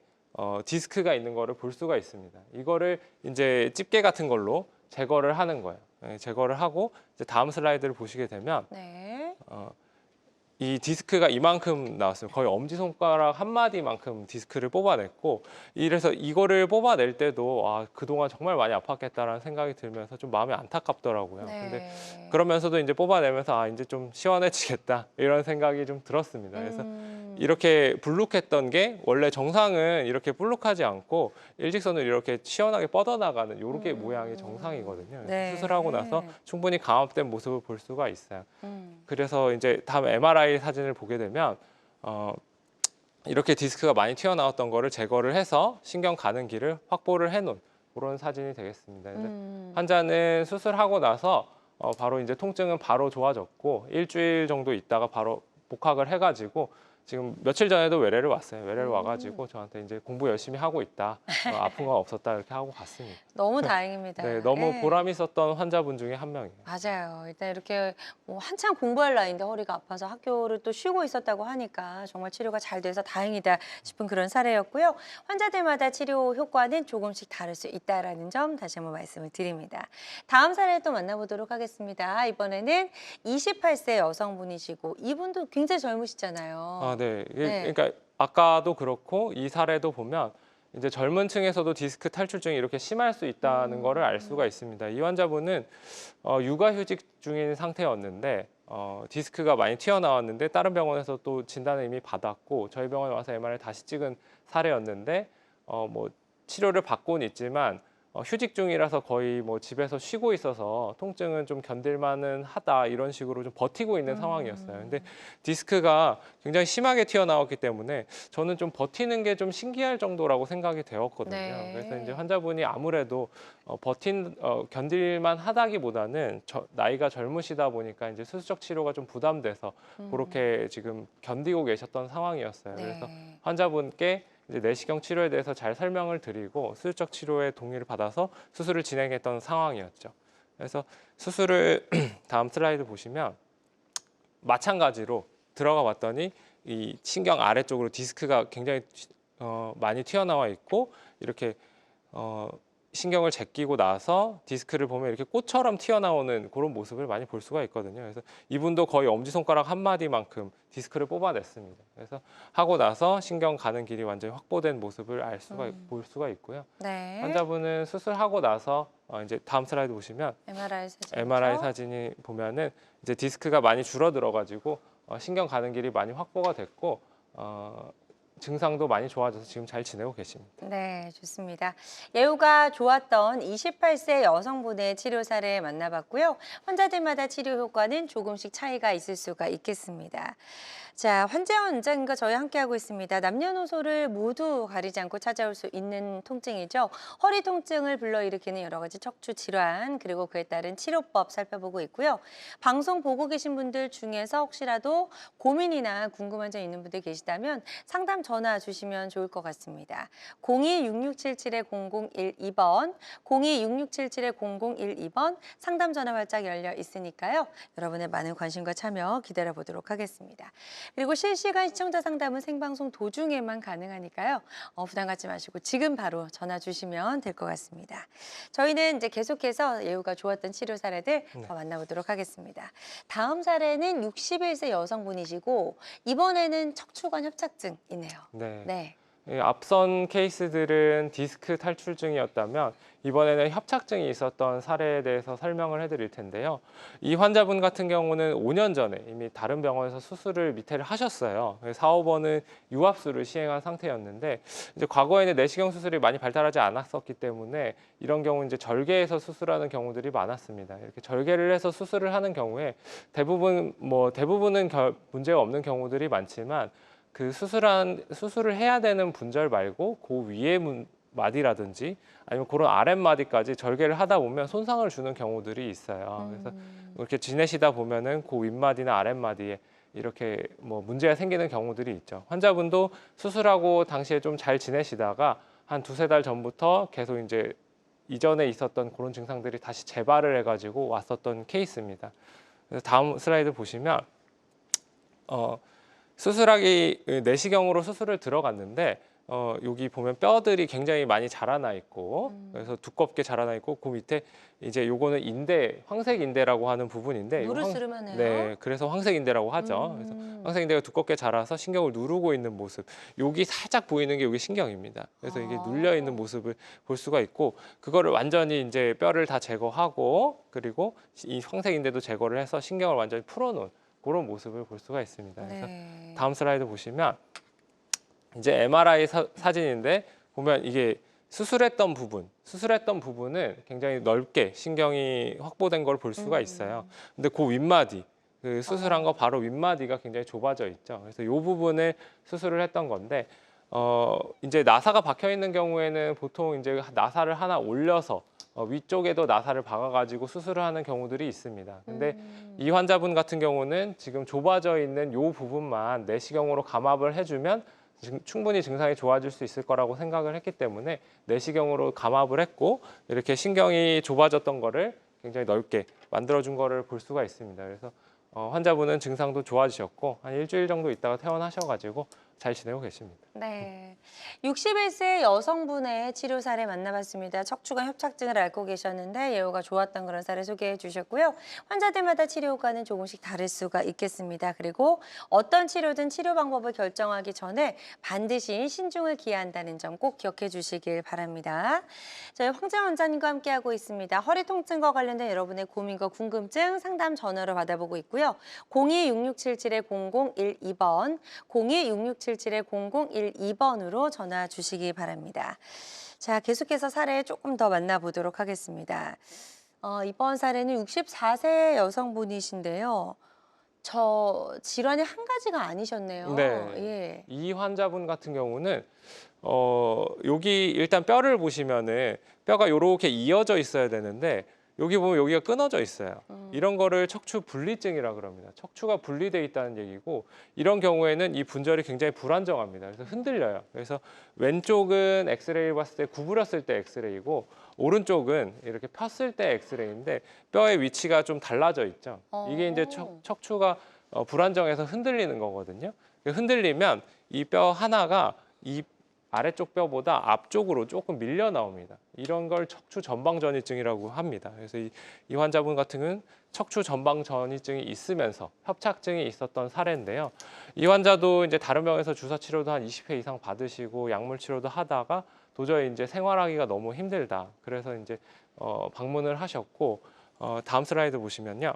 디스크가 있는 거를 볼 수가 있습니다. 이거를 이제 집게 같은 걸로 제거를 하는 거예요. 네, 제거를 하고 이제 다음 슬라이드를 보시게 되면 네. 이 디스크가 이만큼 나왔어요. 거의 엄지손가락 한 마디만큼 디스크를 뽑아냈고 이래서 이거를 뽑아낼 때도 그동안 정말 많이 아팠겠다라는 생각이 들면서 좀 마음이 안타깝더라고요. 네. 근데 그러면서도 이제 뽑아내면서 이제 좀 시원해지겠다 이런 생각이 좀 들었습니다. 그래서 이렇게 불룩했던 게 원래 정상은 이렇게 불룩하지 않고 일직선으로 이렇게 시원하게 뻗어나가는 이렇게 모양이 정상이거든요. 그래서 네. 수술하고 나서 충분히 감압된 모습을 볼 수가 있어요. 음. 그래서 이제 다음 MRI 사진을 보게 되면 이렇게 디스크가 많이 튀어나왔던 거를 제거를 해서 신경 가는 길을 확보를 해놓은 그런 사진이 되겠습니다. 그래서 환자는 수술하고 나서 바로 이제 통증은 바로 좋아졌고 일주일 정도 있다가 바로 복학을 해가지고 지금 며칠 전에도 외래를 왔어요. 외래를 와가지고 저한테 이제 공부 열심히 하고 있다. 아픈 건 없었다 이렇게 하고 갔습니다. 너무 다행입니다. 네, 너무 예. 보람 있었던 환자분 중에 한 명이에요. 맞아요. 일단 이렇게 뭐 한참 공부할 나이인데 허리가 아파서 학교를 또 쉬고 있었다고 하니까 정말 치료가 잘 돼서 다행이다 싶은 그런 사례였고요. 환자들마다 치료 효과는 조금씩 다를 수 있다는 점 다시 한번 말씀을 드립니다. 다음 사례를 또 만나보도록 하겠습니다. 이번에는 28세 여성분이시고 이분도 굉장히 젊으시잖아요. 네. 네. 그러니까 아까도 그렇고 이 사례도 보면 이제 젊은 층에서도 디스크 탈출증이 이렇게 심할 수 있다는 거를 알 수가 있습니다. 이 환자분은 육아휴직 중인 상태였는데 디스크가 많이 튀어나왔는데 다른 병원에서 또 진단을 이미 받았고 저희 병원에 와서 MRI 다시 찍은 사례였는데 뭐 치료를 받고는 있지만 휴직 중이라서 거의 뭐 집에서 쉬고 있어서 통증은 좀 견딜만은 하다 이런 식으로 좀 버티고 있는 상황이었어요. 근데 디스크가 굉장히 심하게 튀어나왔기 때문에 저는 좀 버티는 게 좀 신기할 정도라고 생각이 되었거든요. 네. 그래서 이제 환자분이 아무래도 견딜만 하다기보다는 나이가 젊으시다 보니까 이제 수술적 치료가 좀 부담돼서 그렇게 지금 견디고 계셨던 상황이었어요. 그래서 네. 환자분께 이제 내시경 치료에 대해서 잘 설명을 드리고 수술적 치료에 동의를 받아서 수술을 진행했던 상황이었죠. 그래서 수술을 다음 슬라이드 보시면 마찬가지로 들어가 봤더니 이 신경 아래쪽으로 디스크가 굉장히 많이 튀어나와 있고 이렇게 신경을 제끼고 나서 디스크를 보면 이렇게 꽃처럼 튀어나오는 그런 모습을 많이 볼 수가 있거든요. 그래서 이분도 거의 엄지손가락 한 마디만큼 디스크를 뽑아냈습니다. 그래서 하고 나서 신경 가는 길이 완전히 확보된 모습을 볼 수가 있고요. 네. 환자분은 수술하고 나서 이제 다음 슬라이드 보시면 MRI 사진. MRI 사진이 보면은 이제 디스크가 많이 줄어들어 가지고 신경 가는 길이 많이 확보가 됐고 증상도 많이 좋아져서 지금 잘 지내고 계십니다. 네, 좋습니다. 예후가 좋았던 28세 여성분의 치료 사례 만나봤고요. 환자들마다 치료 효과는 조금씩 차이가 있을 수가 있겠습니다. 자, 환자와 원장님과 저희 함께하고 있습니다. 남녀노소를 모두 가리지 않고 찾아올 수 있는 통증이죠. 허리 통증을 불러일으키는 여러 가지 척추 질환, 그리고 그에 따른 치료법 살펴보고 있고요. 방송 보고 계신 분들 중에서 혹시라도 고민이나 궁금한 점 있는 분들 계시다면 상담 전화 주시면 좋을 것 같습니다. 02-6677-0012번, 02-6677-0012번 상담 전화 활짝 열려 있으니까요. 여러분의 많은 관심과 참여 기다려 보도록 하겠습니다. 그리고 실시간 시청자 상담은 생방송 도중에만 가능하니까요. 부담 갖지 마시고 지금 바로 전화 주시면 될 것 같습니다. 저희는 이제 계속해서 예후가 좋았던 치료 사례들 더 만나보도록 하겠습니다. 다음 사례는 61세 여성분이시고 이번에는 척추관 협착증이네요. 네. 앞선 케이스들은 디스크 탈출증이었다면 이번에는 협착증이 있었던 사례에 대해서 설명을 해드릴 텐데요. 이 환자분 같은 경우는 5년 전에 이미 다른 병원에서 수술을 미태를 하셨어요. 4, 5번은 유압수를 시행한 상태였는데 이제 과거에는 내시경 수술이 많이 발달하지 않았었기 때문에 이런 경우 이제 절개해서 수술하는 경우들이 많았습니다. 이렇게 절개를 해서 수술을 하는 경우에 대부분은 문제가 없는 경우들이 많지만 그 수술을 해야 되는 분절 말고 그 위에 마디라든지 아니면 그런 아랫마디까지 절개를 하다 보면 손상을 주는 경우들이 있어요. 그래서 이렇게 지내시다 보면은 그 윗마디나 아랫마디에 이렇게 뭐 문제가 생기는 경우들이 있죠. 환자분도 수술하고 당시에 좀 잘 지내시다가 한 두세 달 전부터 계속 이제 이전에 있었던 그런 증상들이 다시 재발을 해가지고 왔었던 케이스입니다. 그래서 다음 슬라이드 보시면 내시경으로 수술을 들어갔는데 여기 보면 뼈들이 굉장히 많이 자라나 있고 그래서 두껍게 자라나 있고 그 밑에 이제 요거는 인대, 황색 인대라고 하는 부분인데 무르스름하네요. 네, 그래서 황색 인대라고 하죠. 그래서 황색 인대가 두껍게 자라서 신경을 누르고 있는 모습. 여기 살짝 보이는 게 여기 신경입니다. 그래서 이게 눌려 있는 모습을 볼 수가 있고 그거를 완전히 이제 뼈를 다 제거하고 그리고 이 황색 인대도 제거를 해서 신경을 완전히 풀어놓은 그런 모습을 볼 수가 있습니다. 그래서 다음 슬라이드 보시면 이제 MRI 사진인데 보면 이게 수술했던 부분은 굉장히 넓게 신경이 확보된 걸 볼 수가 있어요. 근데 그 윗마디, 그 수술한 거 바로 윗마디가 굉장히 좁아져 있죠. 그래서 이 부분을 수술을 했던 건데 이제 나사가 박혀 있는 경우에는 보통 이제 나사를 하나 올려서 위쪽에도 나사를 박아가지고 수술을 하는 경우들이 있습니다. 근데 이 환자분 같은 경우는 지금 좁아져 있는 이 부분만 내시경으로 감압을 해주면 충분히 증상이 좋아질 수 있을 거라고 생각을 했기 때문에 내시경으로 감압을 했고 이렇게 신경이 좁아졌던 거를 굉장히 넓게 만들어준 거를 볼 수가 있습니다. 그래서 환자분은 증상도 좋아지셨고 한 일주일 정도 있다가 퇴원하셔가지고 잘 지내고 계십니다. 네. 61세 여성분의 치료 사례 만나봤습니다. 척추관 협착증을 앓고 계셨는데 예후가 좋았던 그런 사례 소개해 주셨고요. 환자들마다 치료 효과는 조금씩 다를 수가 있겠습니다. 그리고 어떤 치료든 치료 방법을 결정하기 전에 반드시 신중을 기한다는 점 꼭 기억해 주시길 바랍니다. 저희 황정 원장님과 함께하고 있습니다. 허리 통증과 관련된 여러분의 고민과 궁금증 상담 전화로 받아보고 있고요. 02-6677-0012번, 02-6677-0012번으로 전화 주시기 바랍니다. 자, 계속해서 사례 조금 더 만나보도록 하겠습니다. 이번 사례는 64세 여성분이신데요. 저 질환이 한 가지가 아니셨네요. 네. 예. 이 환자분 같은 경우는 여기 일단 뼈를 보시면은 뼈가 이렇게 이어져 있어야 되는데 여기 보면 여기가 끊어져 있어요. 이런 거를 척추 분리증이라 그럽니다. 척추가 분리돼 있다는 얘기고 이런 경우에는 이 분절이 굉장히 불안정합니다. 그래서 흔들려요. 그래서 왼쪽은 엑스레이를 봤을 때 구부렸을 때 엑스레이고 오른쪽은 이렇게 폈을 때 엑스레이인데 뼈의 위치가 좀 달라져 있죠. 이게 이제 척추가 불안정해서 흔들리는 거거든요. 흔들리면 이 뼈 하나가 이 아래쪽 뼈보다 앞쪽으로 조금 밀려 나옵니다. 이런 걸 척추 전방 전이증이라고 합니다. 그래서 이 환자분 같은 경우는 척추 전방 전이증이 있으면서 협착증이 있었던 사례인데요. 이 환자도 이제 다른 병에서 주사 치료도 한 20회 이상 받으시고 약물 치료도 하다가 도저히 이제 생활하기가 너무 힘들다. 그래서 이제 방문을 하셨고 다음 슬라이드 보시면요.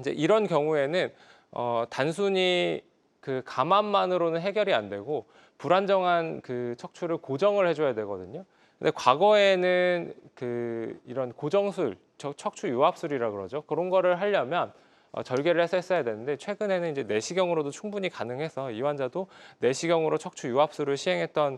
이제 이런 경우에는 단순히 그 감압만으로는 해결이 안 되고 불안정한 그 척추를 고정을 해줘야 되거든요. 근데 과거에는 그 이런 고정술, 척추 유압술이라 그러죠. 그런 거를 하려면 절개를 해서 했어야 되는데 최근에는 이제 내시경으로도 충분히 가능해서 이 환자도 내시경으로 척추 유압술을 시행했던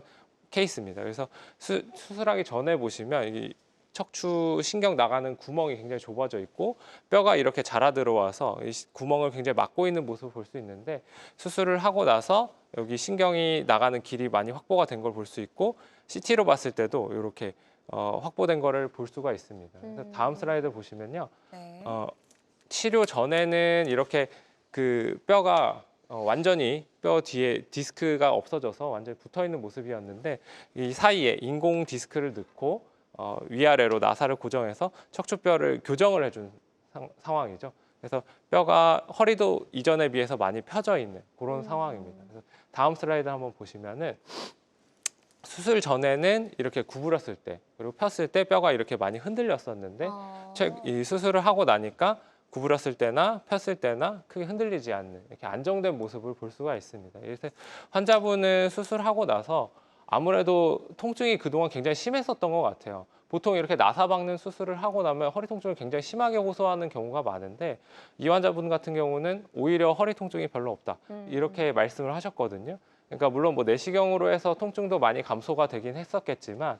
케이스입니다. 그래서 수술하기 전에 보시면 이 척추 신경 나가는 구멍이 굉장히 좁아져 있고 뼈가 이렇게 자라 들어와서 이 구멍을 굉장히 막고 있는 모습을 볼 수 있는데 수술을 하고 나서 여기 신경이 나가는 길이 많이 확보가 된 걸 볼 수 있고 CT로 봤을 때도 이렇게 확보된 거를 볼 수가 있습니다. 그래서 다음 슬라이드 보시면요. 네. 치료 전에는 이렇게 그 뼈가 완전히 뼈 뒤에 디스크가 없어져서 완전히 붙어 있는 모습이었는데 이 사이에 인공 디스크를 넣고 위아래로 나사를 고정해서 척추뼈를 교정을 해준 상황이죠. 그래서 뼈가 허리도 이전에 비해서 많이 펴져 있는 그런 상황입니다. 그래서 다음 슬라이드 한번 보시면은 수술 전에는 이렇게 구부렸을 때 그리고 폈을 때 뼈가 이렇게 많이 흔들렸었는데 이 수술을 하고 나니까 구부렸을 때나 폈을 때나 크게 흔들리지 않는 이렇게 안정된 모습을 볼 수가 있습니다. 그래서 환자분은 수술하고 나서 아무래도 통증이 그동안 굉장히 심했었던 것 같아요. 보통 이렇게 나사 박는 수술을 하고 나면 허리 통증을 굉장히 심하게 호소하는 경우가 많은데 이 환자분 같은 경우는 오히려 허리 통증이 별로 없다 이렇게 말씀을 하셨거든요. 그러니까 물론 뭐 내시경으로 해서 통증도 많이 감소가 되긴 했었겠지만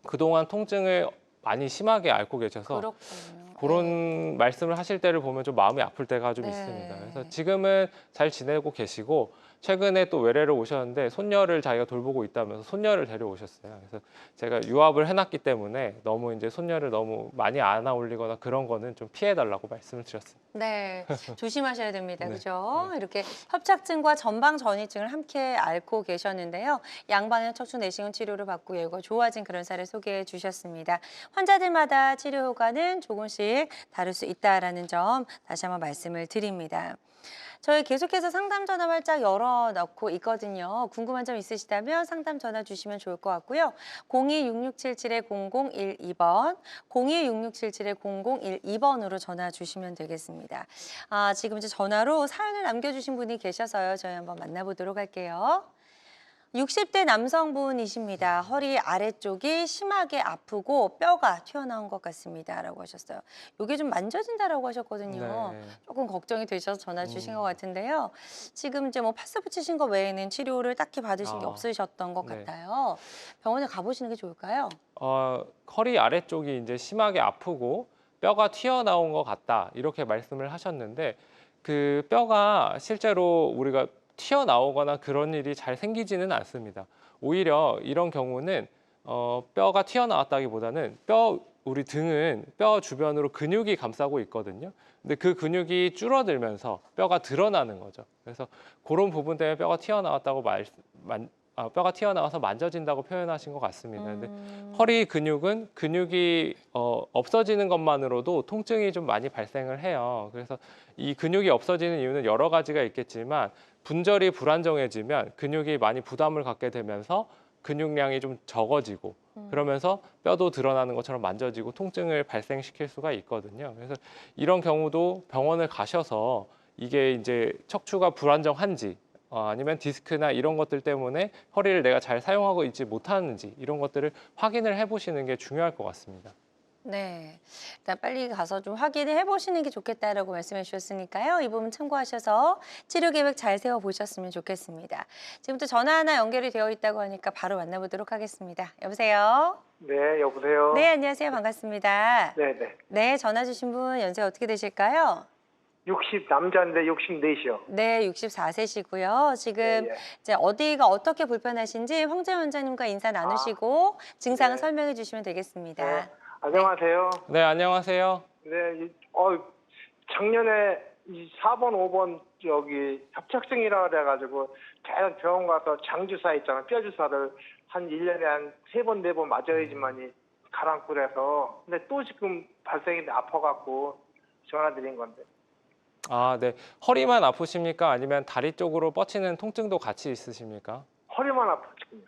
그동안 통증을 많이 심하게 앓고 계셔서 그렇군요. 그런 말씀을 하실 때를 보면 좀 마음이 아플 때가 좀 있습니다. 그래서 지금은 잘 지내고 계시고 최근에 또 외래를 오셨는데 손녀를 자기가 돌보고 있다면서 손녀를 데려오셨어요. 그래서 제가 유압을 해놨기 때문에 너무 이제 손녀를 너무 많이 안아 올리거나 그런 거는 좀 피해달라고 말씀을 드렸습니다. 네, 조심하셔야 됩니다. 네. 그죠? 이렇게 협착증과 전방 전이증을 함께 앓고 계셨는데요. 양방향 척추 내시경 치료를 받고 예후가 좋아진 그런 사례 소개해 주셨습니다. 환자들마다 치료 효과는 조금씩 다를 수 있다라는 점 다시 한번 말씀을 드립니다. 저희 계속해서 상담 전화 활짝 열어놓고 있거든요. 궁금한 점 있으시다면 상담 전화 주시면 좋을 것 같고요. 02-6677-0012번, 02-6677-0012번으로 전화 주시면 되겠습니다. 지금 이제 전화로 사연을 남겨주신 분이 계셔서요. 저희 한번 만나보도록 할게요. 60대 남성분이십니다. 허리 아래쪽이 심하게 아프고 뼈가 튀어나온 것 같습니다. 라고 하셨어요. 이게 좀 만져진다라고 하셨거든요. 네. 조금 걱정이 되셔서 전화 주신 것 같은데요. 지금 이제 뭐 파스 붙이신 거 외에는 치료를 딱히 받으신 게 없으셨던 것 네. 같아요. 병원에 가보시는 게 좋을까요? 허리 아래쪽이 이제 심하게 아프고 뼈가 튀어나온 것 같다 이렇게 말씀을 하셨는데 그 뼈가 실제로 우리가 튀어나오거나 그런 일이 잘 생기지는 않습니다. 오히려 이런 경우는 뼈가 튀어나왔다기보다는 뼈 우리 등은 뼈 주변으로 근육이 감싸고 있거든요. 근데 그 근육이 줄어들면서 뼈가 드러나는 거죠. 그래서 그런 부분 때문에 뼈가 튀어나왔다고 뼈가 튀어나와서 만져진다고 표현하신 것 같습니다. 근데 허리 근육은 근육이 없어지는 것만으로도 통증이 좀 많이 발생을 해요. 그래서 이 근육이 없어지는 이유는 여러 가지가 있겠지만 분절이 불안정해지면 근육이 많이 부담을 갖게 되면서 근육량이 좀 적어지고 그러면서 뼈도 드러나는 것처럼 만져지고 통증을 발생시킬 수가 있거든요. 그래서 이런 경우도 병원을 가셔서 이게 이제 척추가 불안정한지 아니면 디스크나 이런 것들 때문에 허리를 내가 잘 사용하고 있지 못하는지 이런 것들을 확인을 해보시는 게 중요할 것 같습니다. 네. 일단 빨리 가서 좀 확인을 해보시는 게 좋겠다라고 말씀해 주셨으니까요. 이 부분 참고하셔서 치료 계획 잘 세워보셨으면 좋겠습니다. 지금부터 전화 하나 연결이 되어 있다고 하니까 바로 만나보도록 하겠습니다. 여보세요? 네, 여보세요? 네, 안녕하세요. 반갑습니다. 네네. 네, 전화 주신 분 연세가 어떻게 되실까요? 남자인데 64이요. 네, 64세시고요. 지금 예, 예. 이제 어디가 어떻게 불편하신지 황재 원장님과 인사 나누시고 증상을 네. 설명해 주시면 되겠습니다. 네. 안녕하세요. 네, 안녕하세요. 네, 작년에 이 4번, 5번 협착증이라 그래가지고 계속 병원 가서 장주사 있잖아. 뼈주사를 한 1년에 한 3번, 4번 맞아야지만이 가라앉고 그래서. 근데 또 지금 발생인데 아파갖고 전화드린 건데. 아, 네. 허리만 아프십니까? 아니면 다리 쪽으로 뻗치는 통증도 같이 있으십니까? 허리만 아파, 지금.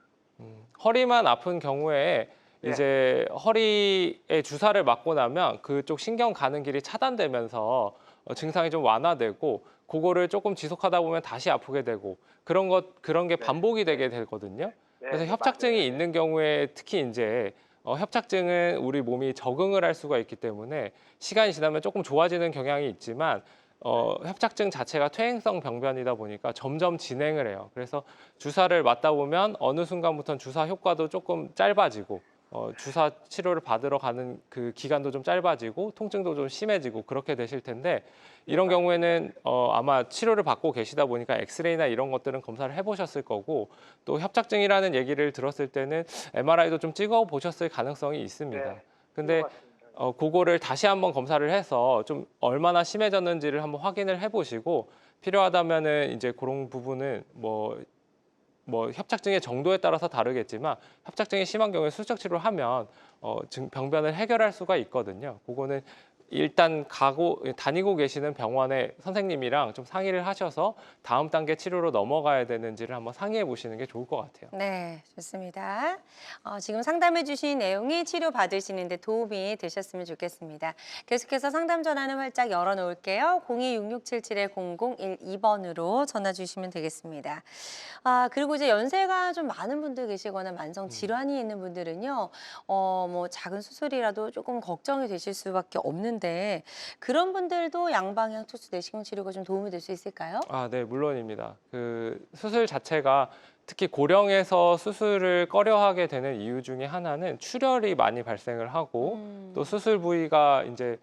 허리만 아픈 경우에 네. 이제 허리에 주사를 맞고 나면 그쪽 신경 가는 길이 차단되면서 증상이 좀 완화되고 그거를 조금 지속하다 보면 다시 아프게 되고 그런 게 네. 반복이 되게 되거든요. 네, 그래서 네, 협착증이 맞아요. 있는 경우에 특히 이제 협착증은 우리 몸이 적응을 할 수가 있기 때문에 시간이 지나면 조금 좋아지는 경향이 있지만 협착증 자체가 퇴행성 병변이다 보니까 점점 진행을 해요. 그래서 주사를 맞다 보면 어느 순간부터는 주사 효과도 조금 짧아지고 주사 치료를 받으러 가는 그 기간도 좀 짧아지고 통증도 좀 심해지고 그렇게 되실 텐데 이런 경우에는 아마 치료를 받고 계시다 보니까 엑스레이나 이런 것들은 검사를 해보셨을 거고 또 협착증이라는 얘기를 들었을 때는 MRI도 좀 찍어 보셨을 가능성이 있습니다. 네. 근데 그거를 다시 한번 검사를 해서 좀 얼마나 심해졌는지를 한번 확인을 해보시고 필요하다면은 이제 그런 부분은 뭐 협착증의 정도에 따라서 다르겠지만 협착증이 심한 경우에 수적 치료를 하면 병변을 해결할 수가 있거든요. 그거는 일단 다니고 계시는 병원의 선생님이랑 좀 상의를 하셔서 다음 단계 치료로 넘어가야 되는지를 한번 상의해 보시는 게 좋을 것 같아요. 네, 좋습니다. 지금 상담해 주신 내용이 치료 받으시는데 도움이 되셨으면 좋겠습니다. 계속해서 상담 전화는 활짝 열어놓을게요. 026677-0012번으로 전화 주시면 되겠습니다. 그리고 이제 연세가 좀 많은 분들 계시거나 만성 질환이 있는 분들은요, 뭐 작은 수술이라도 조금 걱정이 되실 수밖에 없는데 그런 분들도 양방향 투수 내시경 치료가 좀 도움이 될 수 있을까요? 네, 물론입니다. 그 수술 자체가 특히 고령에서 수술을 꺼려하게 되는 이유 중에 하나는 출혈이 많이 발생을 하고 또 수술 부위가 이제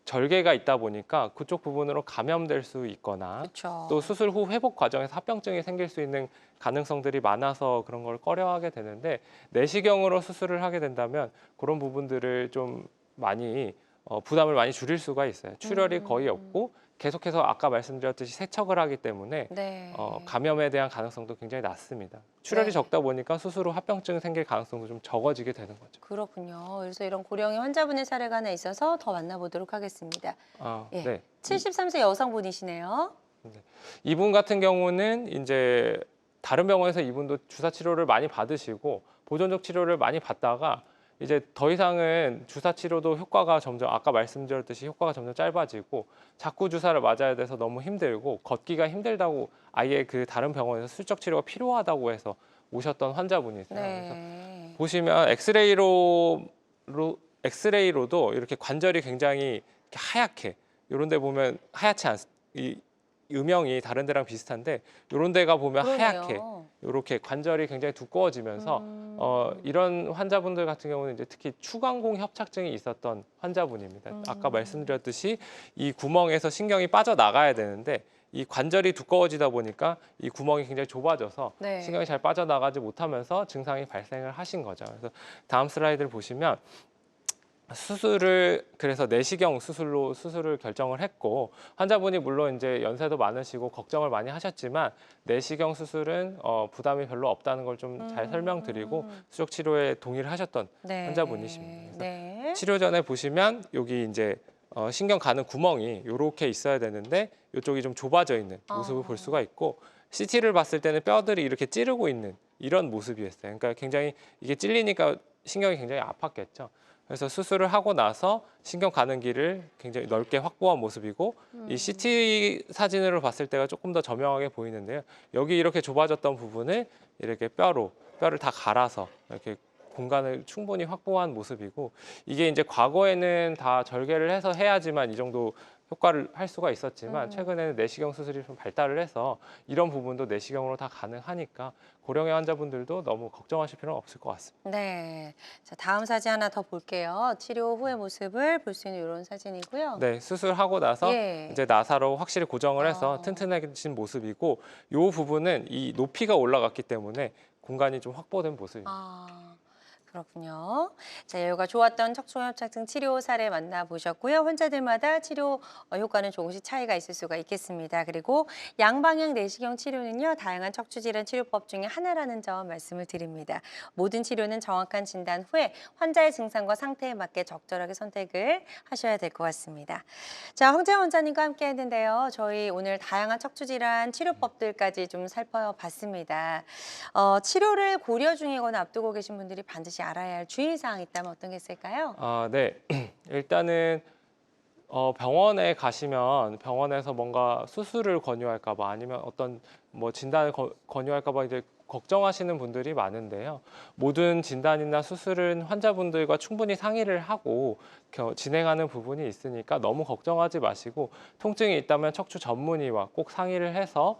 절개가 있다 보니까 그쪽 부분으로 감염될 수 있거나 그렇죠. 또 수술 후 회복 과정에서 합병증이 생길 수 있는 가능성들이 많아서 그런 걸 꺼려하게 되는데 내시경으로 수술을 하게 된다면 그런 부분들을 좀 많이 부담을 많이 줄일 수가 있어요. 출혈이 거의 없고 계속해서 아까 말씀드렸듯이 세척을 하기 때문에 네. 감염에 대한 가능성도 굉장히 낮습니다. 출혈이 네. 적다 보니까 수술 후 합병증 생길 가능성도 좀 적어지게 되는 거죠. 그렇군요. 그래서 이런 고령의 환자분의 사례가 하나 있어서 더 만나보도록 하겠습니다. 예. 네. 73세 여성분이시네요. 이분 같은 경우는 이제 다른 병원에서 이분도 주사 치료를 많이 받으시고 보존적 치료를 많이 받다가 이제 더 이상은 주사 치료도 효과가 점점 아까 말씀드렸듯이 효과가 점점 짧아지고 자꾸 주사를 맞아야 돼서 너무 힘들고 걷기가 힘들다고 아예 그 다른 병원에서 수적 치료가 필요하다고 해서 오셨던 환자분이세요. 그래서 네. 보시면 엑스레이로도 이렇게 관절이 굉장히 이렇게 하얗게 이런 데 보면 하얗지 이 음영이 다른 데랑 비슷한데 이런 데가 보면 하얗게 그러네요. 이렇게 관절이 굉장히 두꺼워지면서 이런 환자분들 같은 경우는 이제 특히 추간공 협착증이 있었던 환자분입니다. 아까 말씀드렸듯이 이 구멍에서 신경이 빠져나가야 되는데 이 관절이 두꺼워지다 보니까 이 구멍이 굉장히 좁아져서 네. 신경이 잘 빠져나가지 못하면서 증상이 발생을 하신 거죠. 그래서 다음 슬라이드를 보시면 수술을 그래서 내시경 수술로 수술을 결정을 했고 환자분이 물론 이제 연세도 많으시고 걱정을 많이 하셨지만 내시경 수술은 부담이 별로 없다는 걸 좀 잘 설명드리고 수족 치료에 동의를 하셨던 네. 환자분이십니다. 그래서 네. 치료 전에 보시면 여기 이제 신경 가는 구멍이 이렇게 있어야 되는데 이쪽이 좀 좁아져 있는 모습을 볼 수가 있고 CT를 봤을 때는 뼈들이 이렇게 찌르고 있는 이런 모습이었어요. 그러니까 굉장히 이게 찔리니까 신경이 굉장히 아팠겠죠. 그래서 수술을 하고 나서 신경 가는 길을 굉장히 넓게 확보한 모습이고 이 CT 사진으로 봤을 때가 조금 더 저명하게 보이는데요. 여기 이렇게 좁아졌던 부분을 이렇게 뼈를 다 갈아서 이렇게 공간을 충분히 확보한 모습이고 이게 이제 과거에는 다 절개를 해서 해야지만 이 정도 효과를 할 수가 있었지만 최근에는 내시경 수술이 좀 발달을 해서 이런 부분도 내시경으로 다 가능하니까 고령의 환자분들도 너무 걱정하실 필요는 없을 것 같습니다. 네. 자, 다음 사진 하나 더 볼게요. 치료 후의 모습을 볼 수 있는 이런 사진이고요. 네, 수술하고 나서 예. 이제 나사로 확실히 고정을 해서 아. 튼튼해진 모습이고 이 부분은 이 높이가 올라갔기 때문에 공간이 좀 확보된 모습입니다. 아, 그렇군요. 자, 여유가 좋았던 척추협착증 치료 사례 만나보셨고요. 환자들마다 치료 효과는 조금씩 차이가 있을 수가 있겠습니다. 그리고 양방향 내시경 치료는요, 다양한 척추질환 치료법 중에 하나라는 점 말씀을 드립니다. 모든 치료는 정확한 진단 후에 환자의 증상과 상태에 맞게 적절하게 선택을 하셔야 될 것 같습니다. 자, 황재원 원장님과 함께 했는데요. 저희 오늘 다양한 척추질환 치료법들까지 좀 살펴봤습니다. 치료를 고려 중이거나 앞두고 계신 분들이 반드시 알아야 할 주의사항이 있다면 어떤 게 있을까요? 아, 네. 일단은 병원에 가시면 병원에서 뭔가 수술을 권유할까 봐 아니면 어떤 뭐 진단을 권유할까 봐 이제 걱정하시는 분들이 많은데요. 모든 진단이나 수술은 환자분들과 충분히 상의를 하고 진행하는 부분이 있으니까 너무 걱정하지 마시고 통증이 있다면 척추 전문의와 꼭 상의를 해서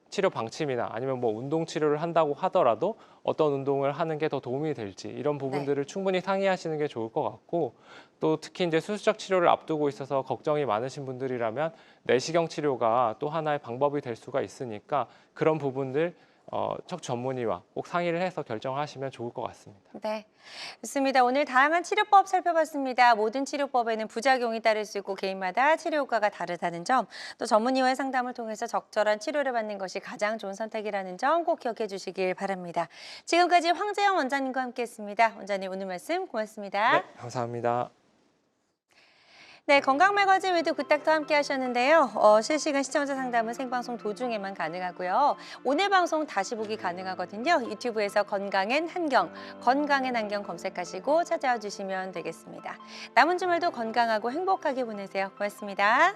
치료 방침이나 아니면 뭐 운동 치료를 한다고 하더라도 어떤 운동을 하는 게 더 도움이 될지 이런 부분들을 충분히 상의하시는 게 좋을 것 같고 또 특히 이제 수술적 치료를 앞두고 있어서 걱정이 많으신 분들이라면 내시경 치료가 또 하나의 방법이 될 수가 있으니까 그런 부분들 척추 전문의와 꼭 상의를 해서 결정하시면 좋을 것 같습니다. 네, 좋습니다. 오늘 다양한 치료법 살펴봤습니다. 모든 치료법에는 부작용이 따를 수 있고 개인마다 치료 효과가 다르다는 점, 또 전문의와의 상담을 통해서 적절한 치료를 받는 것이 가장 좋은 선택이라는 점 꼭 기억해 주시길 바랍니다. 지금까지 황재영 원장님과 함께했습니다. 원장님 오늘 말씀 고맙습니다. 네, 감사합니다. 네, 건강말거지 위드 굿닥터 함께 하셨는데요. 실시간 시청자 상담은 생방송 도중에만 가능하고요. 오늘 방송 다시 보기 가능하거든요. 유튜브에서 건강엔 한경 검색하시고 찾아와 주시면 되겠습니다. 남은 주말도 건강하고 행복하게 보내세요. 고맙습니다.